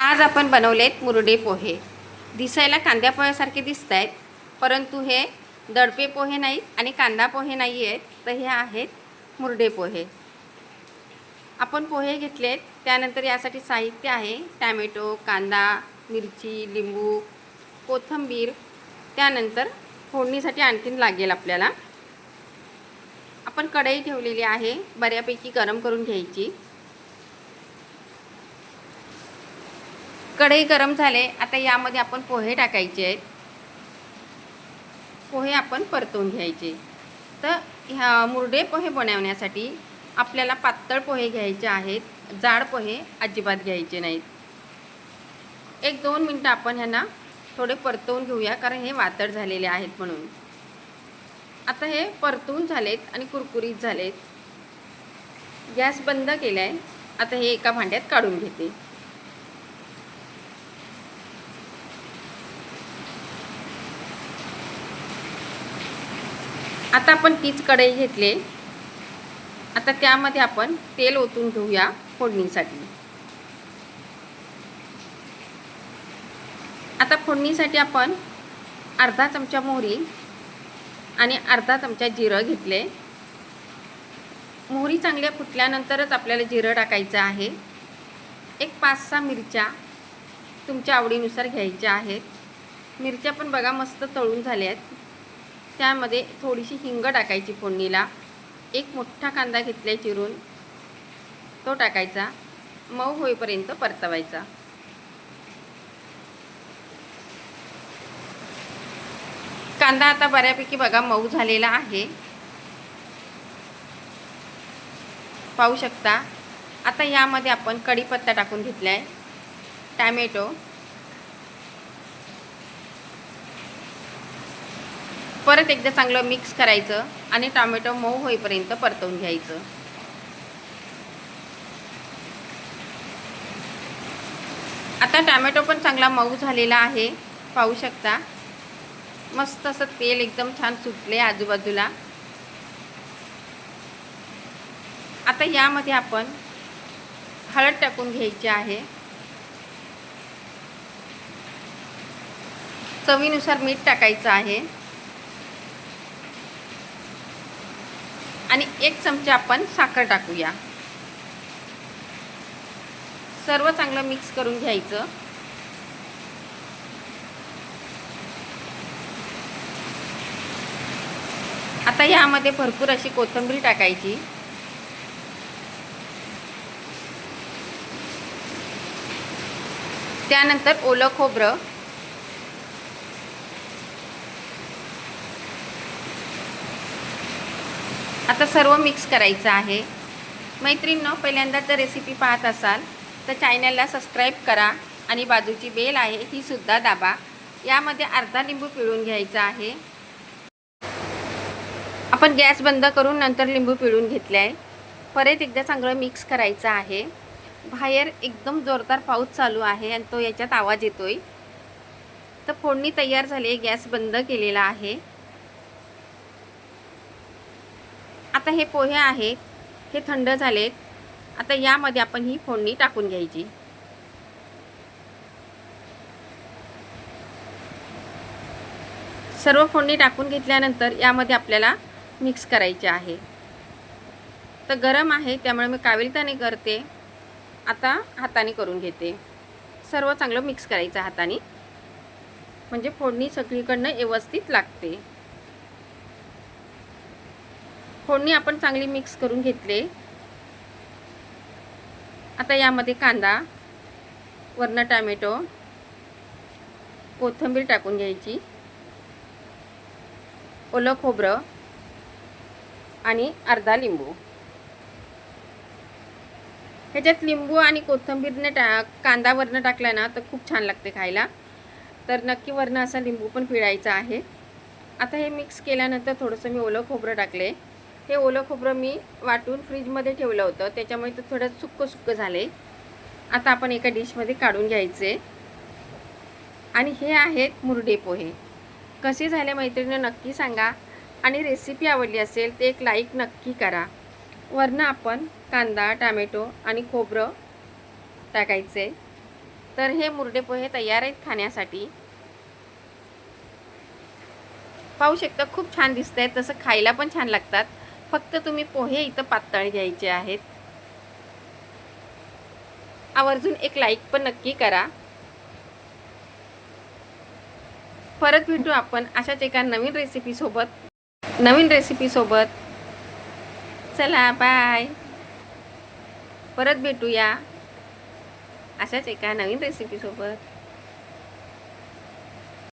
आज आपण बनवलेत मुरडे पोहे. दिसायला कांद्या पोह्यासारखे दिसत आहेत, परंतु हे दडपे पोहे नाहीत आणि कांदा पोहे नाही आहेत, तर हे आहेत मुरडे पोहे. आपण पोहे घेतलेत. त्यानंतर यासाठी साहित्य आहे टॅमॅटो, कांदा, मिरची, लिंबू, कोथिंबीर. त्यानंतर फोडणीसाठी आणखीन लागेल आपल्याला. आपण कढई ठेवलेली आहे, बऱ्यापैकी गरम करून घ्यायची. कढई गरम झाले. आता यामध्ये आपण पोहे टाकायचे आहेत. पोहे आपण परतवून घ्यायचे. तर ह्या मुरडे पोहे बनवण्यासाठी आपल्याला पातळ पोहे घ्यायचे आहेत, जाड पोहे अजिबात घ्यायचे नाहीत. 1-2 मिनटं आपण ह्यांना थोडे परतवून घेऊया, कारण हे वातड झालेले आहेत म्हणून. आता हे परतवून झालेत आणि कुरकुरीत झालेत. गॅस बंद केला आहे. आता हे एका भांड्यात काढून घेते. आता आपण तीच कढई घेतली. आता त्यामध्ये आपण तेल ओतून घेऊया फोडणीसाठी. आता फोडणीसाठी आपण अर्धा चमचा मोहरी आणि अर्धा चमचा जिरं घेतले. मोहरी चांगल्या फुटल्यानंतरच आपल्याला जिरं टाकायचं आहे. एक 5-6 मिरच्या तुमच्या आवडीनुसार घ्यायच्या आहेत. मिरच्या पण बघा मस्त तळून झाल्या आहेत. त्यामध्ये थोडीशी हिंग टाकायची फोडणीला. एक मोठा कांदा घेतलाय चिरून, तो टाकायचा. मऊ होईपर्यंत परतवायचा. कांदा आता बऱ्यापैकी बघा मऊ झालेला आहे, पाहू शकता. आता यामध्ये आपण कढीपत्ता टाकून घेतलाय, टॅमॅटो, परत एकदा चांगलं मिक्स करायचं आणि टोमॅटो मऊ होईपर्यंत परतवून घ्यायचं. आता टोमॅटो पण चांगला मऊ झालेला आहे, पाहू शकता. मस्त असं तेल एकदम छान सुटले आजूबाजूला. आता यामध्ये आपण हळद टाकून घ्यायची आहे. चवीनुसार मीठ टाकायचं आहे आणि 1 चमचा आपण साखर टाकूया. सर्व चांगलं मिक्स करून घ्यायचं. आता यामध्ये भरपूर अशी कोथिंबीर टाकायची. त्यानंतर ओलं खोबरं, आता सर्व मिक्स करायचं आहे. मैत्रिणींनो, पहिल्यांदा जर रेसिपी पाहत असाल तर चॅनलला सबस्क्राईब करा आणि बाजूची बेल आहे ही सुद्धा दाबा. यामध्ये अर्धा लिंबू पिळून घ्यायचा आहे. आपण गॅस बंद करून नंतर लिंबू पिळून घेतले आहे. परत एकदा चांगलं मिक्स करायचं आहे. बाहेर एकदम जोरदार पाऊस चालू आहे आणि तो याच्यात आवाज येतोय. तर फोडणी तयार झाली. गॅस बंद केलेला आहे. आता हे पोहे आहेत, हे थंड झालेत. आता यामध्ये आपण ही फोडणी टाकून घ्यायची. सर्व फोडणी टाकून घेतल्यानंतर यामध्ये आपल्याला मिक्स करायचे आहे. तर गरम आहे त्यामुळे मी काविलताने करते. आता हाताने करून घेते. सर्व चांगलं मिक्स करायचं हाताने, म्हणजे फोडणी सगळीकडनं व्यवस्थित लागते. फोडणी आपण चांगली मिक्स करून घेतले. आता यामध्ये कांदा, वरनं टोमॅटो, कोथिंबीर टाकून घ्यायची, ओलं खोबरं आणि अर्धा लिंबू. ह्याच्यात लिंबू आणि कोथिंबीरने कांदा वरनं टाकला ना तर खूप छान लागते खायला. तर नक्की वरनं असा लिंबू पण पिळायचा आहे. आता हे मिक्स केल्यानंतर थोडंसं मी ओलं खोबरं टाकले. हे ओलं खोबरं मी वाटून फ्रीजमध्ये ठेवलं होतं, त्याच्यामुळे ते थोडं सुक्कं झाले. आता आपण एका डिशमध्ये काढून घ्यायचे. आणि हे आहेत मुरडे पोहे. कसे झाले मैत्रिणींनो नक्की सांगा. आणि रेसिपी आवडली असेल तर एक लाईक नक्की करा. वरनं आपण कांदा, टोमॅटो आणि खोबरं टाकायचे. तर हे मुरडे पोहे तयार आहेत खाण्यासाठी. पाहू शकता खूप छान दिसत आहेत, तसं खायला पण छान लागतात. फक्त तुम्ही पोहे इथं पातळ घ्यायचे आहेत. आवर्जून एक लाईक पण नक्की करा. परत भेटू आपण अशाच एका नवीन रेसिपी सोबत. चला बाय. परत भेटूया अशाच एका नवीन रेसिपी सोबत.